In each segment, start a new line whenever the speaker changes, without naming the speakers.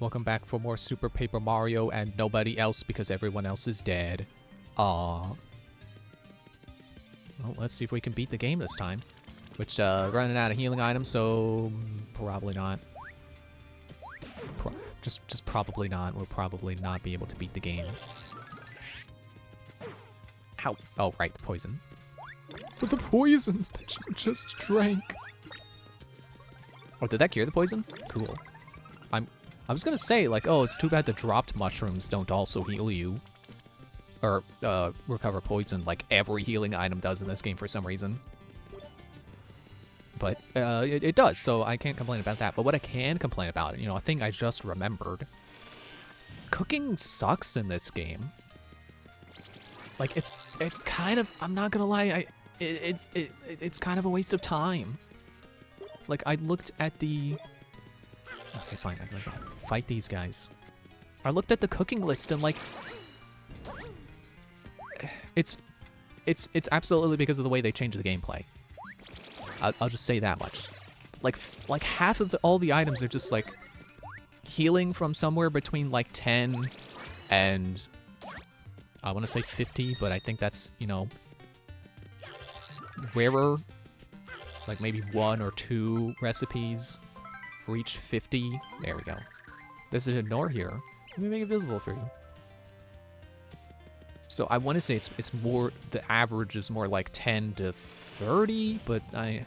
Welcome back for more Super Paper Mario and nobody else because everyone else is dead. Aw. Well, let's see if we can beat the game this time. Which, running out of healing items, so probably not. Just probably not. We'll probably not be able to beat the game. Ow. Oh, right, the poison. For the poison that you just drank. Oh, did that cure the poison? Cool. I was gonna say, like, oh, it's too bad the dropped mushrooms don't also heal you. Or, recover poison like every healing item does in this game for some reason. But, it does, so I can't complain about that. But what I can complain about, you know, a thing I just remembered. Cooking sucks in this game. Like, it's kind of, I'm not gonna lie, it's kind of a waste of time. Like, I looked at the... Okay, fine, I gotta fight these guys. I looked at the cooking list and, like... It's absolutely because of the way they changed the gameplay. I'll just say that much. Like half of all the items are just, like, healing from somewhere between, like, 10 and... I want to say 50, but I think that's, you know... rarer. Like, maybe 1 or 2 recipes for each 50. There we go. There's an ignore here. Let me make it visible for you. So I want to say it's more, the average is more like 10 to 30, but I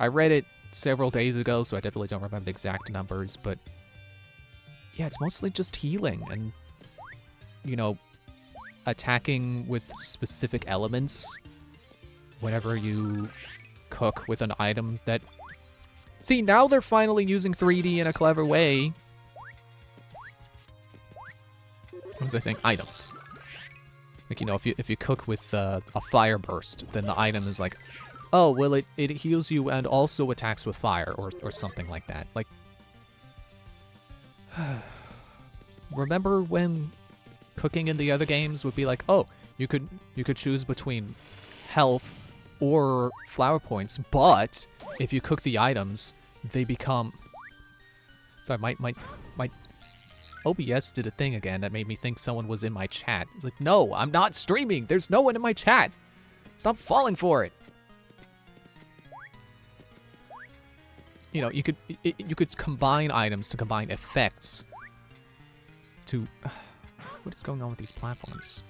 read it several days ago, so I definitely don't remember the exact numbers, but yeah, it's mostly just healing and, you know, attacking with specific elements whenever you cook with an item that... See, now they're finally using 3D in a clever way. What was I saying? Items. Like, you know, if you cook with a fire burst, then the item is like, oh, well, it heals you and also attacks with fire, or something like that. Like, remember when cooking in the other games would be like, oh, you could choose between health or flower points, but if you cook the items, they become... Sorry, my OBS did a thing again that made me think someone was in my chat. It's like, no, I'm not streaming. There's no one in my chat. Stop falling for it. You know, you could combine items to combine effects to... What is going on with these platforms?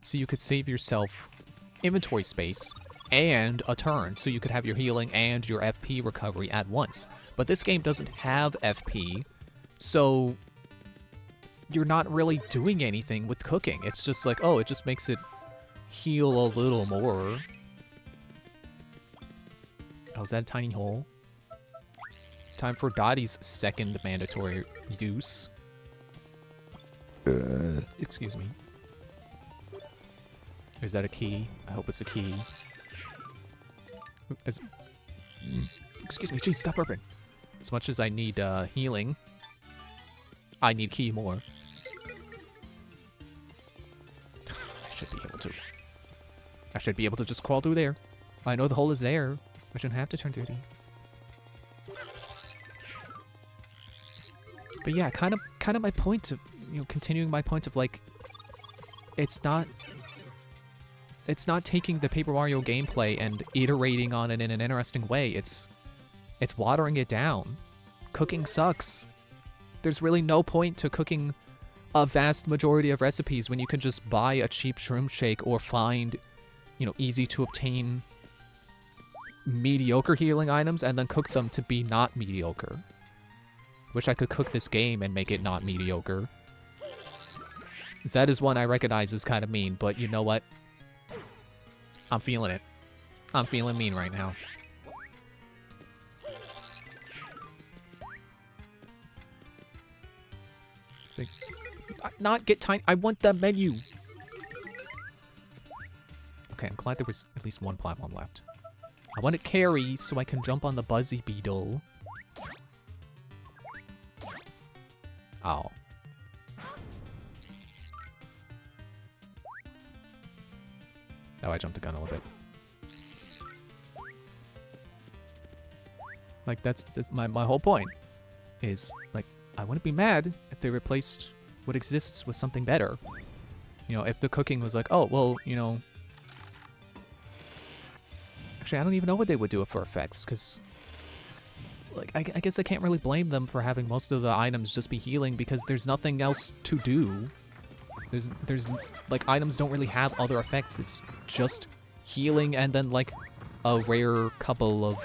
So you could save yourself inventory space and a turn, so you could have your healing and your FP recovery at once. But this game doesn't have FP, so you're not really doing anything with cooking. It's just like, oh, it just makes it heal a little more. Oh, is that a tiny hole? Time for Dottie's second mandatory use. Excuse me. Is that a key? I hope it's a key. Excuse me, geez, stop burping. As much as I need healing, I need key more. I should be able to just crawl through there. I know the hole is there. I shouldn't have to turn dirty. But yeah, kind of my point of, you know, continuing my point of, like, it's not taking the Paper Mario gameplay and iterating on it in an interesting way. It's watering it down. Cooking sucks. There's really no point to cooking a vast majority of recipes when you can just buy a cheap shroom shake or find, you know, easy to obtain mediocre healing items and then cook them to be not mediocre. Wish I could cook this game and make it not mediocre. That is one I recognize is kind of mean, but you know what? I'm feeling it. I'm feeling mean right now. Not get tiny. I want the menu. Okay, I'm glad there was at least one platform left. I want to carry so I can jump on the Buzzy Beetle. Oh. Oh, I jumped the gun a little bit. Like, that's my whole point. Is, like, I wouldn't be mad if they replaced what exists with something better. You know, if the cooking was like, oh, well, you know... Actually, I don't even know what they would do for effects, because... Like, I guess I can't really blame them for having most of the items just be healing, because there's nothing else to do. There's like, items don't really have other effects. It's just healing and then, like, a rare couple of...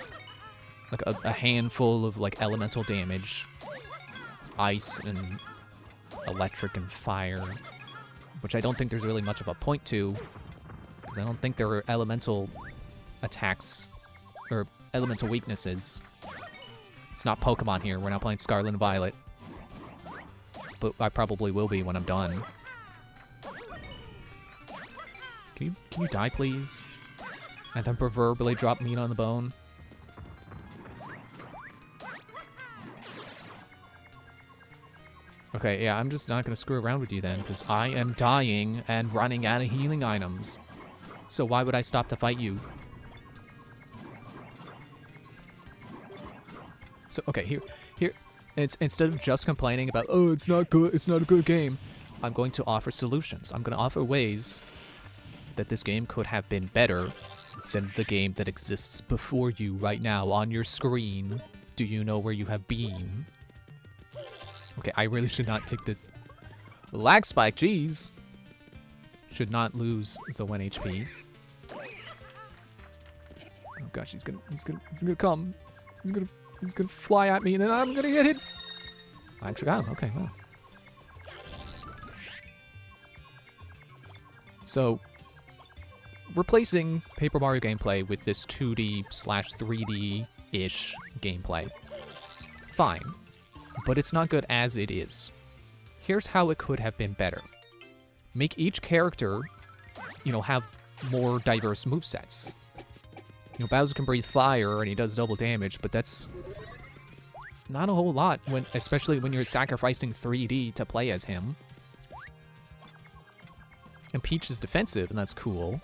Like, a handful of, like, elemental damage. Ice and electric and fire. Which I don't think there's really much of a point to. Because I don't think there are elemental attacks. Or elemental weaknesses. It's not Pokemon here. We're not playing Scarlet and Violet. But I probably will be when I'm done. Can you die, please? And then proverbially drop meat on the bone. Okay, yeah, I'm just not gonna screw around with you then, because I am dying and running out of healing items. So why would I stop to fight you? So, okay, here, instead of just complaining about, oh, it's not good, it's not a good game, I'm going to offer solutions. I'm going to offer ways that this game could have been better than the game that exists before you right now on your screen. Do you know where you have been? Okay, I really should not take the lag spike, jeez. Should not lose the 1 HP. Oh gosh, he's gonna come. He's gonna fly at me and then I'm gonna get hit. I actually got him, okay, well. So, replacing Paper Mario gameplay with this 2D/3D-ish gameplay. Fine. But it's not good as it is. Here's how it could have been better. Make each character, you know, have more diverse movesets. You know, Bowser can breathe fire and he does double damage, but that's not a whole lot, especially when you're sacrificing 3D to play as him. And Peach is defensive, and that's cool.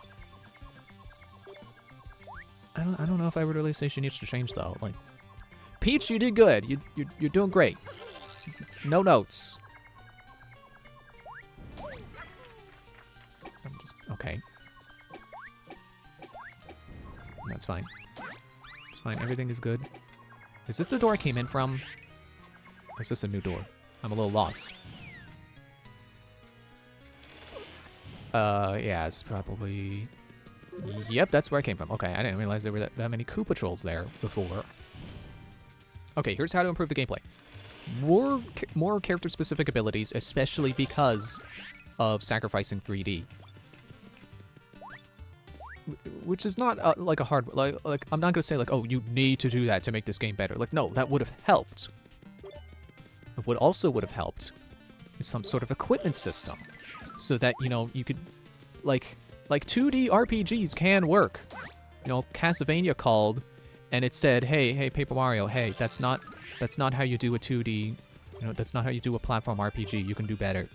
I don't know if I would really say she needs to change, though. Like, Peach, you did good. You're doing great. No notes. Okay. That's fine. It's fine. Everything is good. Is this the door I came in from? Or is this a new door? I'm a little lost. Yeah, it's probably... Yep, that's where I came from. Okay, I didn't realize there were that many Koopa Trolls there before. Okay, here's how to improve the gameplay. More character-specific abilities, especially because of sacrificing 3D. Which is not like a hard... Like I'm not going to say like, oh, you need to do that to make this game better. Like, no, that would have helped. What also would have helped is some sort of equipment system. So that, you know, you could... Like 2D RPGs can work. You know, Castlevania called, and it said, hey, Paper Mario, hey, that's not how you do a 2D... You know, that's not how you do a platform RPG. You can do better.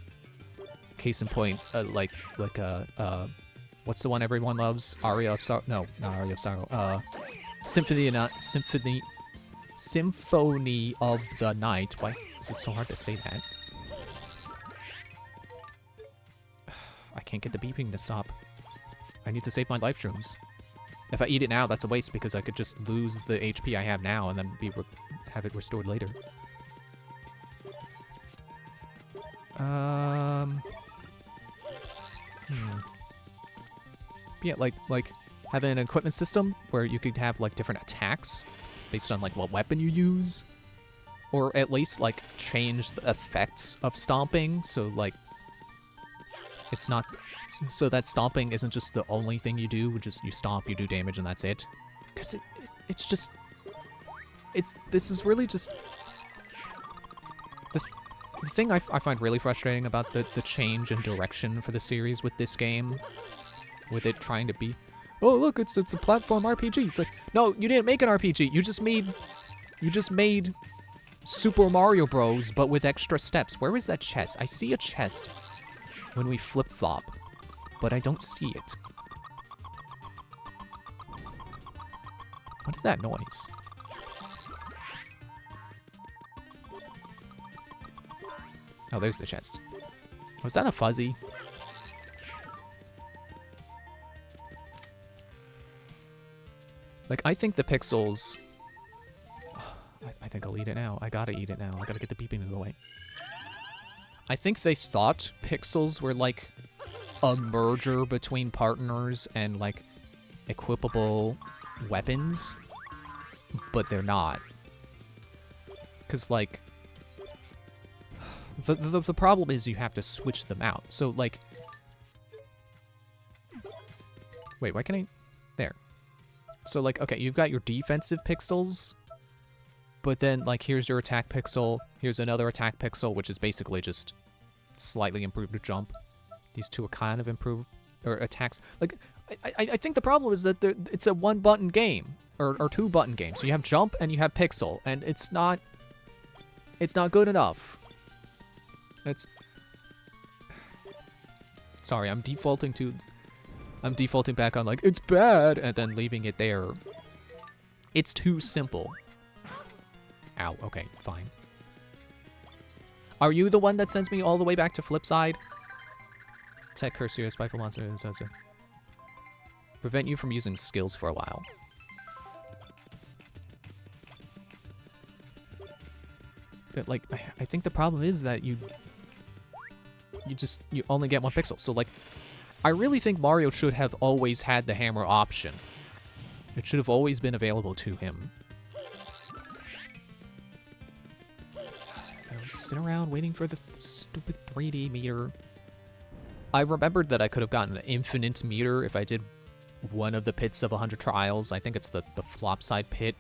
Case in point, what's the one everyone loves? Aria of Sorrow? No, not Aria of Sorrow. Symphony of the Night. Why is it so hard to say that? I can't get the beeping to stop. I need to save my life shrooms. If I eat it now, that's a waste because I could just lose the HP I have now and then have it restored later. Yeah, like having an equipment system where you could have like different attacks based on like what weapon you use, or at least like change the effects of stomping. So like it's not so that stomping isn't just the only thing you do. Just you stomp, you do damage, and that's it. Because this is really just the thing I find really frustrating about the change in direction for the series with this game. With it trying to be, oh look, it's a platform RPG. It's like, no, you didn't make an RPG. You just made Super Mario Bros. But with extra steps. Where is that chest? I see a chest when we flip-flop, but I don't see it. What is that noise? Oh, there's the chest. Was that a fuzzy? Like, I think the pixels... I think I'll eat it now. I gotta eat it now. I gotta get the beeping away. I think they thought pixels were, like, a merger between partners and, like, equipable weapons. But they're not. Because, like... The problem is you have to switch them out. So, like... Wait, why can I... There. So, like, okay, you've got your defensive pixels, but then, like, here's your attack pixel, here's another attack pixel, which is basically just slightly improved jump. These two are kind of improved, or attacks. Like, I think the problem is that it's a one-button game, or two-button game. So you have jump and you have pixel, and it's not good enough. Sorry, I'm defaulting back on, like, it's bad, and then leaving it there. It's too simple. Ow, okay, fine. Are you the one that sends me all the way back to Flipside? Tech cursor, spiteful monster, prevent you from using skills for a while. But, like, I think the problem is that you only get one pixel. So, like, I really think Mario should have always had the hammer option. It should have always been available to him. I was sitting around waiting for the stupid 3D meter. I remembered that I could have gotten an infinite meter if I did one of the pits of 100 trials. I think it's the flop side pit.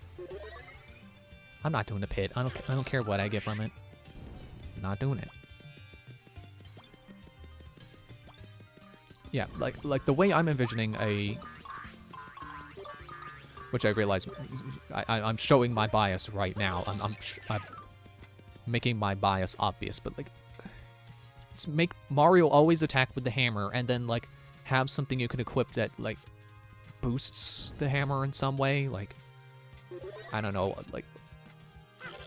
I'm not doing the pit. I don't care what I get from it. I'm not doing it. Yeah, like the way I'm envisioning which I realize I'm showing my bias right now. I'm making my bias obvious, but like, just make Mario always attack with the hammer, and then like have something you can equip that like boosts the hammer in some way. Like, I don't know,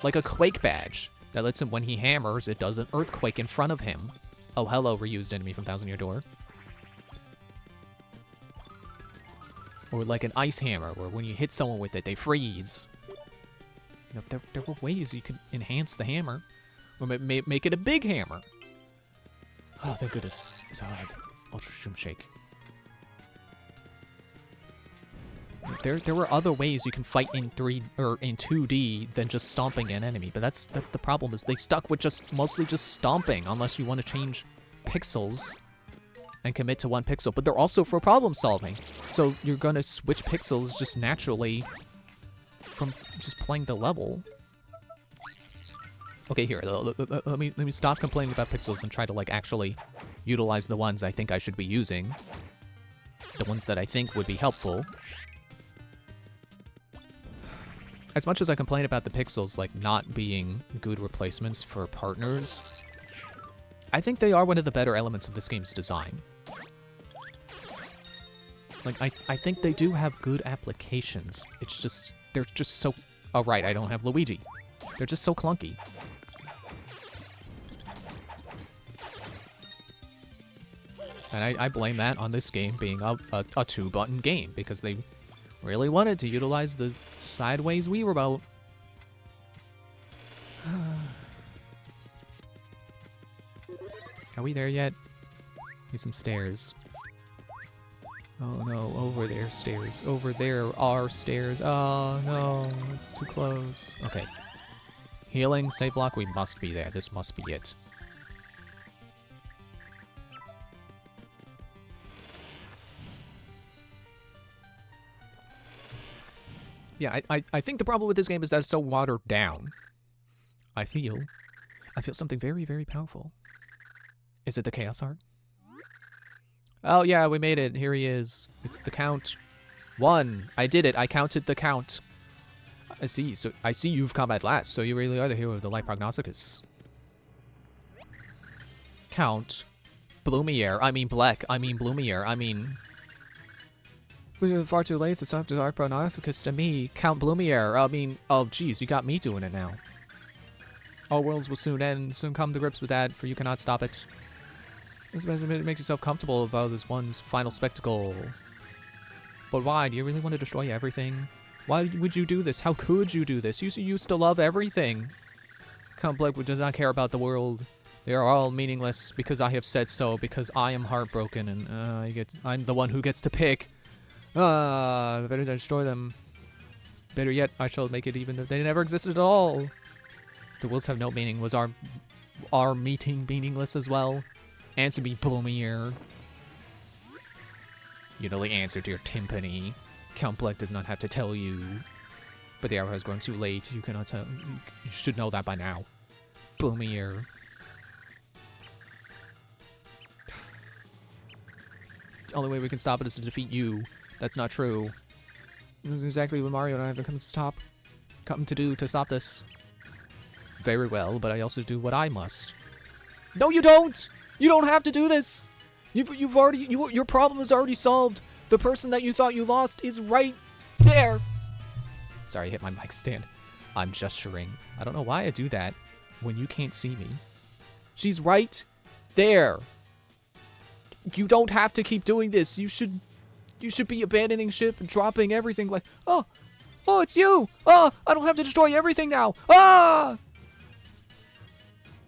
like a Quake badge that lets him, when he hammers, it does an earthquake in front of him. Oh, hello, reused enemy from Thousand Year Door. Or like an ice hammer, where when you hit someone with it, they freeze. You know, there were ways you could enhance the hammer, or make it a big hammer. Oh, thank goodness! Ultra Shroom Shake. There were other ways you can fight in 2D than just stomping an enemy, but that's the problem, is they stuck with mostly just stomping, unless you want to change pixels and commit to one pixel. But they're also for problem solving, so you're gonna switch pixels just naturally from just playing the level. Okay, here, let me stop complaining about pixels and try to like actually utilize the ones I think I should be using, the ones that I think would be helpful. As much as I complain about the pixels like not being good replacements for partners, I think they are one of the better elements of this game's design. Like, I think they do have good applications. It's just, they're just so... Oh, right, I don't have Luigi. They're just so clunky. And I blame that on this game being a two-button game, because they really wanted to utilize the sideways Wii remote. Are we there yet? Need some stairs. Oh no, over there stairs. Over there are stairs. Oh no, it's too close. Okay. Healing, save block, we must be there. This must be it. Yeah, I think the problem with this game is that it's so watered down. I feel something very, very powerful. Is it the Chaos Heart? Oh yeah, we made it. Here he is. It's the Count. 1. I did it. I counted the count. I see. So I see you've come at last. So you really are the hero of the Light Prognosticus. Count Blumiere. I mean Bleck. I mean Blumiere. I mean... We were far too late to stop the Light Prognosticus to me. Count Blumiere. I mean... Oh, geez. You got me doing it now. All worlds will soon end. Soon come to grips with that, for you cannot stop it. Make yourself comfortable about this one's final spectacle. But why? Do you really want to destroy everything? Why would you do this? How could you do this? You used to love everything. Count Bleck does not care about the world. They are all meaningless because I have said so, because I am heartbroken and I'm the one who gets to pick. Better destroy them. Better yet, I shall make it even if they never existed at all. The worlds have no meaning. Was our meeting meaningless as well? Answer me, Bloomier. You know the answer to your timpani. Count Bleck does not have to tell you. But the hour has grown too late. You cannot tell. You should know that by now. Bloomier. The only way we can stop it is to defeat you. That's not true. This is exactly what Mario and I have come to do to stop this. Very well, but I also do what I must. No, you don't! You don't have to do this! Your problem is already solved. The person that you thought you lost is right there. Sorry, I hit my mic stand. I'm gesturing. I don't know why I do that when you can't see me. She's right there. You don't have to keep doing this. You should be abandoning ship and dropping everything like, oh, it's you. Oh, I don't have to destroy everything now. Ah!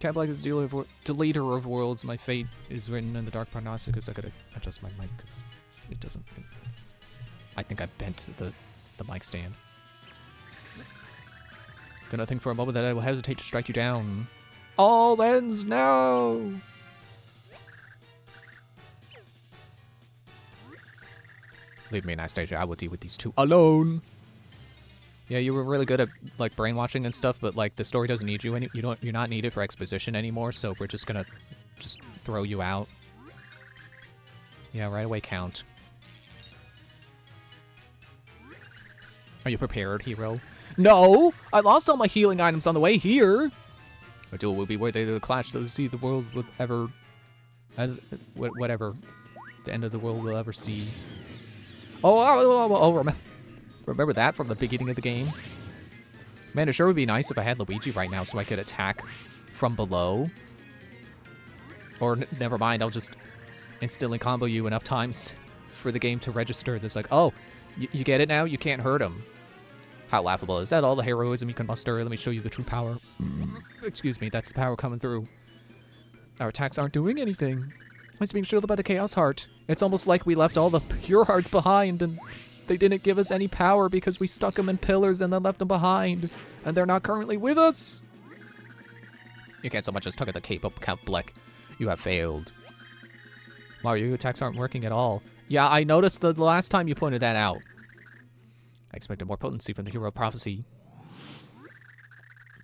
Count Bleck is deleter of worlds. My fate is written in the dark prognosticus. I gotta adjust my mic because it doesn't. I think I bent the mic stand. Do not think for a moment that I will hesitate to strike you down. All ends now! Leave me, Anastasia. I will deal with these two alone. Yeah, you were really good at like brainwashing and stuff, but like the story doesn't need you you're not needed for exposition anymore, so we're just gonna throw you out. Yeah, right away, Count. Are you prepared, hero? No! I lost all my healing items on the way here! A duel will be worthy of the clash to see the world will ever... whatever. The end of the world will ever see. Remember that from the beginning of the game? Man, it sure would be nice if I had Luigi right now so I could attack from below. Or, never mind, I'll just instantly combo you enough times for the game to register this, like, oh, you get it now? You can't hurt him. How laughable. Is that all the heroism you can muster? Let me show you the true power. Excuse me, that's the power coming through. Our attacks aren't doing anything. It's being shielded by the Chaos Heart. It's almost like we left all the pure hearts behind and they didn't give us any power because we stuck them in pillars and then left them behind. And they're not currently with us. You can't so much as tug at the cape of Count Bleck. You have failed. Mario, your attacks aren't working at all. Yeah, I noticed the last time you pointed that out. I expected more potency from the hero of prophecy.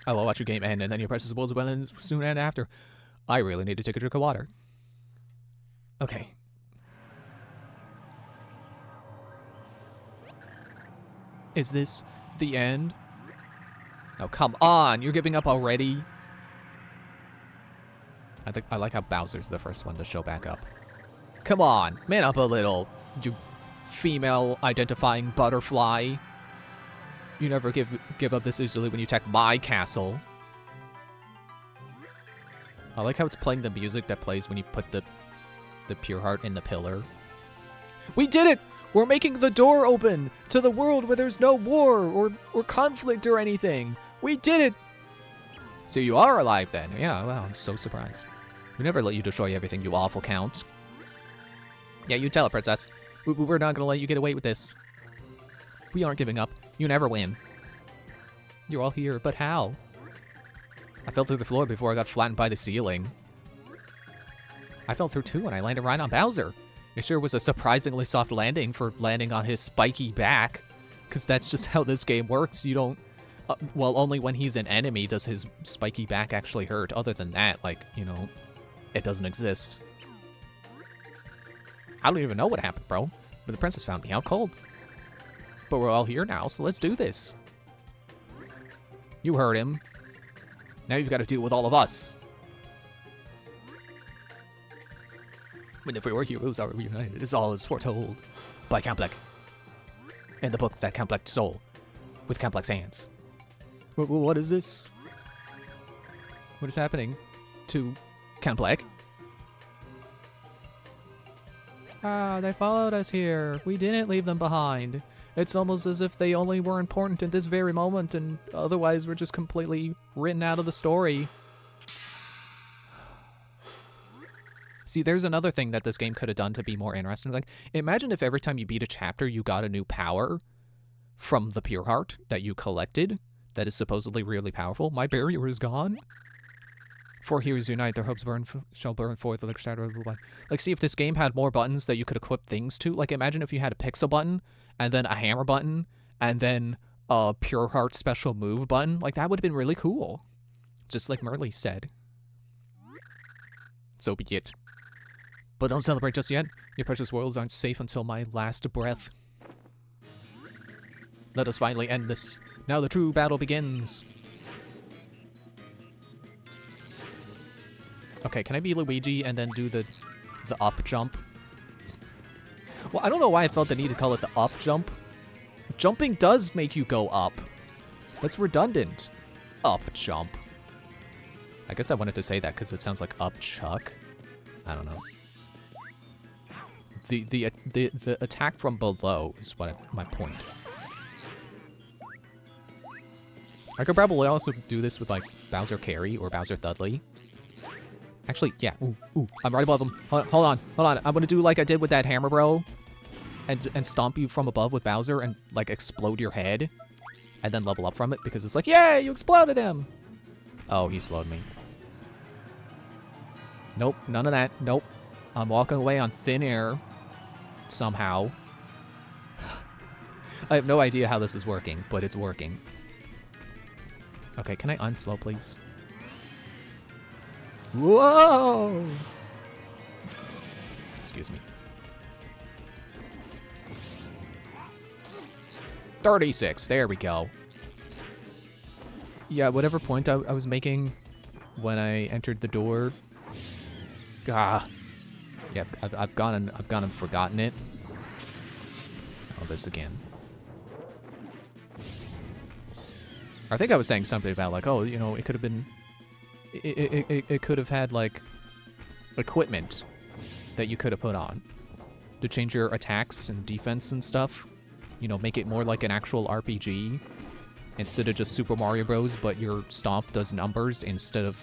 I will watch your game end, and then your precious worlds will end soon and after. I really need to take a drink of water. Okay. Is this the end? Oh, come on! You're giving up already? I like how Bowser's the first one to show back up. Come on, man up a little, you female-identifying butterfly. You never give up this easily when you attack my castle. I like how it's playing the music that plays when you put the pure heart in the pillar. We did it! We're making the door open to the world where there's no war or conflict or anything. We did it! So you are alive then. Yeah, wow, I'm so surprised. We never let you destroy everything, you awful Count. Yeah, you tell it, Princess. We're not gonna let you get away with this. We aren't giving up. You never win. You're all here, but how? I fell through the floor before I got flattened by the ceiling. I fell through too when I landed right on Bowser. It sure was a surprisingly soft landing for landing on his spiky back. Because that's just how this game works. You don't... well, only when he's an enemy does his spiky back actually hurt. Other than that, like, you know, it doesn't exist. I don't even know what happened, bro. But the princess found me out cold. But we're all here now, so let's do this. You heard him. Now you've got to deal with all of us. When if we were heroes are reunited, is all is foretold by Count Bleck. In the book that Count Bleck stole with Count Bleck's hands. What is this? What is happening to Count Black? Ah, they followed us here. We didn't leave them behind. It's almost as if they only were important in this very moment, and otherwise we're just completely written out of the story. See, there's another thing that this game could have done to be more interesting. Like, imagine if every time you beat a chapter, you got a new power from the Pure Heart that you collected that is supposedly really powerful. My barrier is gone. Four heroes unite, their hopes shall burn forth like shadow of the light. Like, see, if this game had more buttons that you could equip things to. Like, imagine if you had a pixel button, and then a hammer button, and then a Pure Heart special move button. Like, that would have been really cool. Just like Merle said. So be it. But don't celebrate just yet. Your precious worlds aren't safe until my last breath. Let us finally end this. Now the true battle begins. Okay, can I be Luigi and then do the up jump? Well, I don't know why I felt the need to call it the up jump. Jumping does make you go up. That's redundant. Up jump. I guess I wanted to say that because it sounds like up chuck. I don't know. The attack from below is my point. I could probably also do this with, like, Bowser Carey or Bowser Thudley. Actually, yeah. Ooh, I'm right above him. Hold on. I'm gonna do like I did with that hammer, bro. And stomp you from above with Bowser and, like, explode your head. And then level up from it because it's like, yay, you exploded him! Oh, he slowed me. Nope, none of that. Nope. I'm walking away on thin air. Somehow. I have no idea how this is working, but it's working. Okay, can I unslow, please? Whoa! Excuse me. 36, there we go. Yeah, whatever point I was making when I entered the door. Ah. Yeah, I've gone and forgotten it. Oh, this again. I think I was saying something about, like, oh, you know, it could have been... It could have had, like, equipment that you could have put on to change your attacks and defense and stuff. You know, make it more like an actual RPG instead of just Super Mario Bros. But your stomp does numbers instead of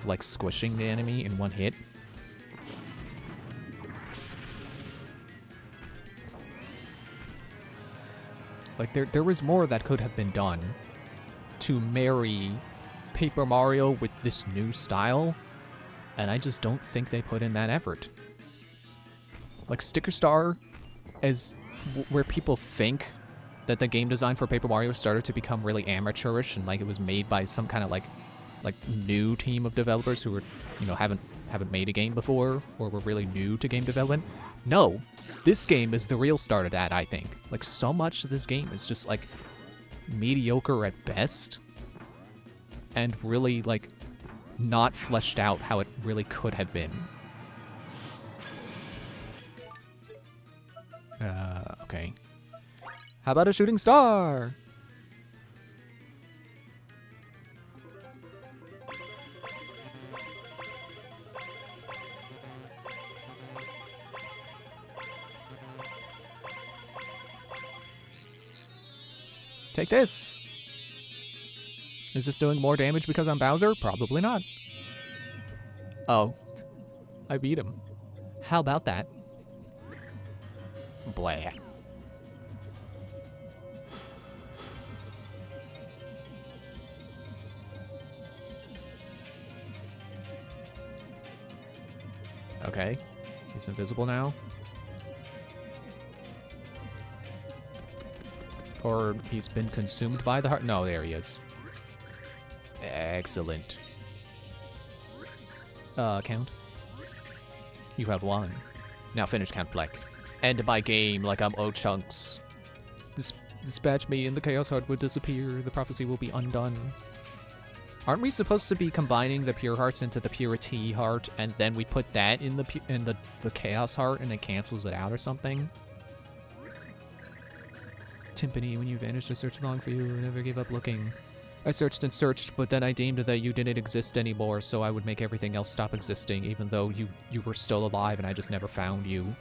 like squishing the enemy in one hit. Like, there was more that could have been done to marry Paper Mario with this new style, and I just don't think they put in that effort. Like, Sticker Star is where people think that the game design for Paper Mario started to become really amateurish and like it was made by some kind of like new team of developers who were, you know, haven't made a game before or were really new to game development. No, this game is the real start of that, I think. Like, so much of this game is just, like, mediocre at best. And really, like, not fleshed out how it really could have been. Okay. How about a shooting star? Take this! Is this doing more damage because I'm Bowser? Probably not. Oh. I beat him. How about that? Blah. Okay. He's invisible now. Or he's been consumed by the heart. No, there he is. Excellent. Count. You have won. Now finish Count Bleck. End my game like I'm O-Chunks. Dispatch me and the Chaos Heart will disappear. The prophecy will be undone. Aren't we supposed to be combining the Pure Hearts into the Purity Heart, and then we put that in the Chaos Heart and it cancels it out or something? Timpani, when you vanished, I searched long for you and never gave up looking. I searched and searched, but then I deemed that you didn't exist anymore, so I would make everything else stop existing, even though you were still alive and I just never found you.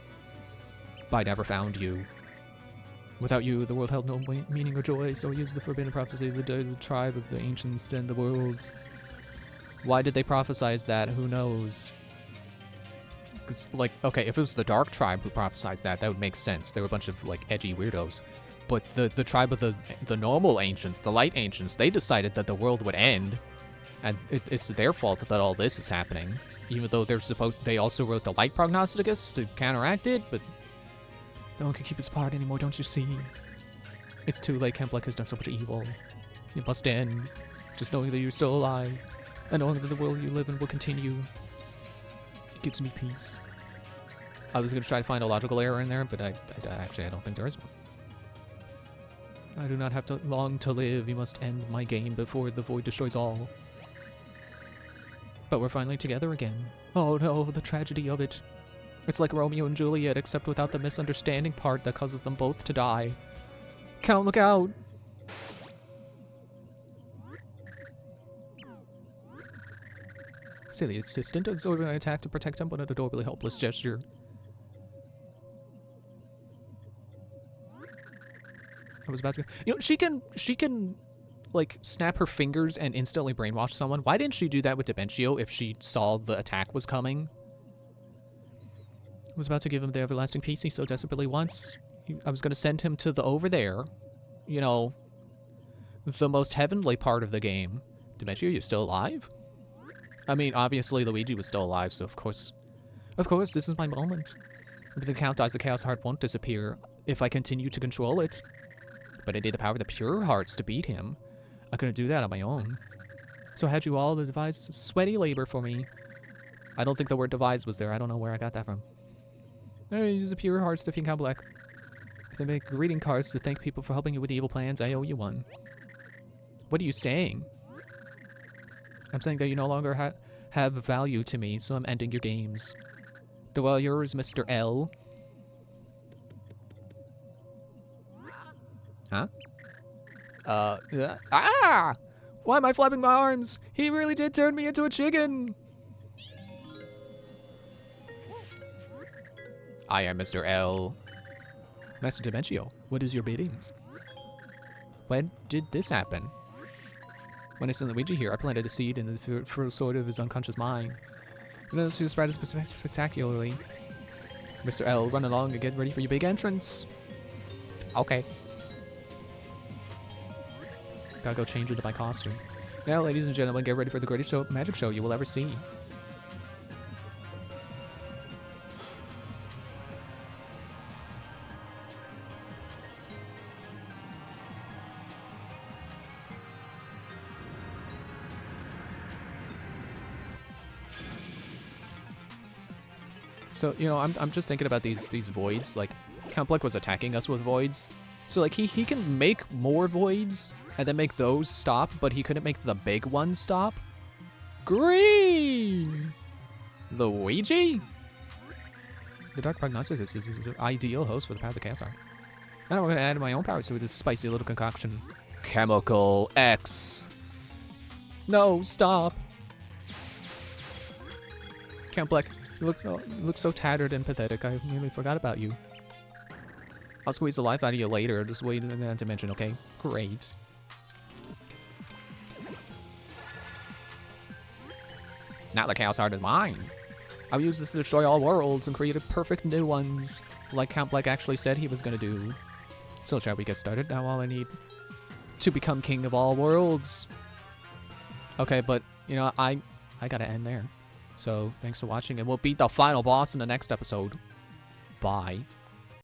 But I never found you. Without you, the world held no meaning or joy, so I used the forbidden prophecy of the tribe of the ancients to end the worlds. Why did they prophesize that? Who knows? Because, like, okay, if it was the Dark Tribe who prophesized that, that would make sense. They were a bunch of, like, edgy weirdos. But the tribe of the normal ancients, the light ancients, they decided that the world would end. And it's their fault that all this is happening. Even though they also wrote the light prognosticus to counteract it, but no one can keep us apart anymore, don't you see? It's too late, Kemplek has done so much evil. It must end. Just knowing that you're still alive, and knowing that the world you live in will continue. It gives me peace. I was going to try to find a logical error in there, but I don't think there is one. I do not have long to live. You must end my game before the void destroys all. But we're finally together again. Oh no, the tragedy of it. It's like Romeo and Juliet, except without the misunderstanding part that causes them both to die. Count, look out! Silly assistant absorbing an attack to protect him, but an adorably helpless gesture. I was about to... You know, she can, like, snap her fingers and instantly brainwash someone. Why didn't she do that with Dimentio if she saw the attack was coming? I was about to give him the everlasting peace he so desperately wants. I was going to send him to the over there. You know, the most heavenly part of the game. Dimentio, you're still alive? I mean, obviously Luigi was still alive, so of course, this is my moment. If the Count dies, the Chaos Heart won't disappear if I continue to control it. But I need the power of the Pure Hearts to beat him. I couldn't do that on my own. So I had you all to devise sweaty labor for me. I don't think the word devise was there. I don't know where I got that from. I use the Pure Hearts to defeat Count Bleck. If they make greeting cards to thank people for helping you with the evil plans, I owe you one. What are you saying? I'm saying that you no longer have value to me, so I'm ending your games. The well yours, Mr. L. Huh? Ah! Why am I flapping my arms? He really did turn me into a chicken! I am Mr. L. Master Dimentio, what is your bidding? When did this happen? When I sent Luigi here, I planted a seed in the first sort of his unconscious mind. And then it spread spectacularly. Mr. L, run along and get ready for your big entrance. Okay. Gotta go change into my costume. Now, ladies and gentlemen, get ready for the greatest magic show you will ever see. So, you know, I'm just thinking about these voids. Like, Count Bleck was attacking us with voids. So, like, he can make more voids and then make those stop, but he couldn't make the big ones stop. Green! Luigi? The Dark Prognosticus is an ideal host for the power of the Chaos Heart. Now I'm going to add my own power to this spicy little concoction. Chemical X. No, stop. Count Bleck. You look so tattered and pathetic. I nearly forgot about you. I'll squeeze the life out of you later. Just wait in that dimension, okay? Great. Now the Chaos Heart is mine. I'll use this to destroy all worlds and create perfect new ones, like Count Bleck actually said he was gonna do. So shall we get started? Now all I need to become king of all worlds. Okay, but, you know, I gotta end there. So, thanks for watching, and we'll beat the final boss in the next episode. Bye.